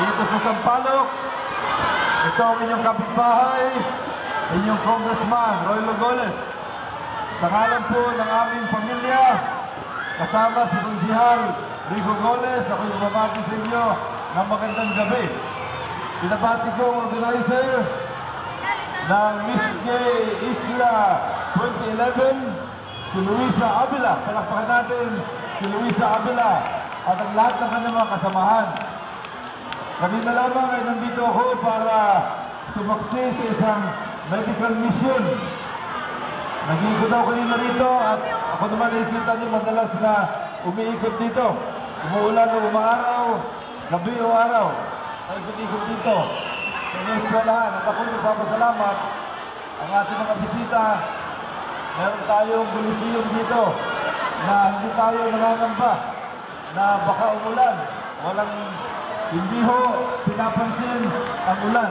dito sa Sampaloc. Ito ang inyong kapitbahay, inyong Congressman, Roy Logoles. Sa ngalan po ng aming pamilya, kasama si Konsihal Rico Goles, ako yung babati sa inyo ng magandang gabi. Pinabati ko ang organizer ng Miss Gay Isla 2011, si Luisa Avila. Palakpakan natin si Luisa Avila at ang lahat ng kanyang mga kasamahan. Kanina lamang ay nandito ako para sumaksi sa isang medical mission. Nag-iikot ako kanina rito at ako naman nakikita niyo madalas na umiikot dito. Umuulan o umaaraw, gabi o araw, ay ikot-ikot dito sa inyong eskwelahan. At ako nagpapasalamat ang ating mga bisita. Meron tayong Coliseum dito na hindi tayo nangangamba na baka umulan. Hindi ho pinapansin ang ulan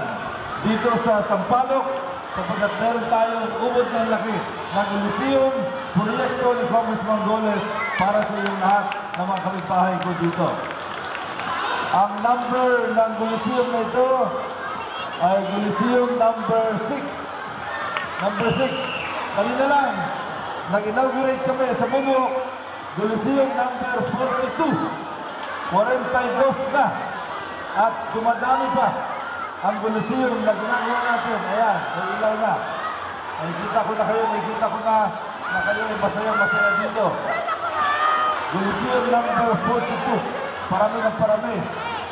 dito sa Sampaloc sapagkat meron tayong ubod ng laki ng Coliseum, proyekto ni Congressman Goles para sa iyong lahat ng mga kapitbahay ko dito. Ang number ng Coliseum na ito ay Coliseum number 6. Number 6. Kanina lang, nag-inaugurate kami sa Mumo, Coliseum number 42. 42 na. At dumadami pa ang Coliseum na ginagawa natin. Ayan, may ilaw na. Nakikita ko na kayo kayo ay masaya dito. Coliseum number 42. Parami ng parami.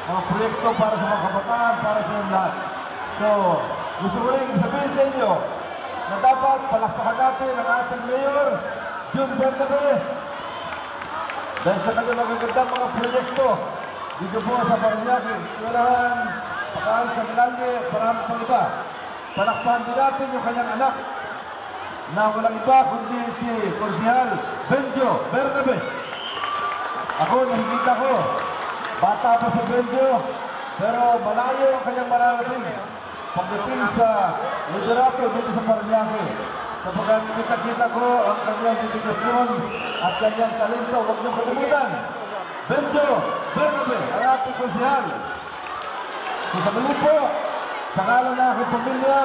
Mga proyekto para sa mga kabataan, para sa inyong lahat. So, gusto ko rin sabihin sa inyo na dapat palakpakan natin ang ating Mayor, June Bernabe. Dahil sa kanyang magagandang mga proyekto dito po sa Parañaque, eskwelahan, pakaan sa Milalye, marami pang iba. Palakpakan din natin yung kanyang anak na walang iba kundi si Konsihal Benjo Bernabe. Ako, nakikita ko, bata pa si Benjo, pero malayo ang kanyang mararating pagdating sa liderato dito sa Parañaque. Sapagkat kita-kita ko ang kanyang dedikasyon at kanyang talento. Huwag niyong kalimutan. Benjo Bernabe, ang ating konsihal. Sa muli po, sa ngalan ng aking pamilya,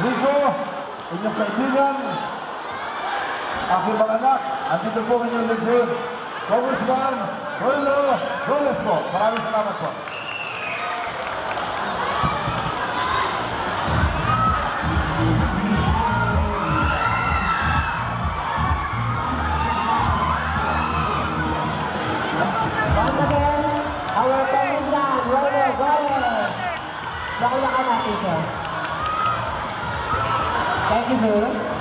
Rico, inyong kaibigan, aking mga anak, andito po kanyang lingkod, Congressman Roy Logoles po. Maraming salamat po. Our Congressman Roy Logoles. Lakan natin, sir. Thank you, sir.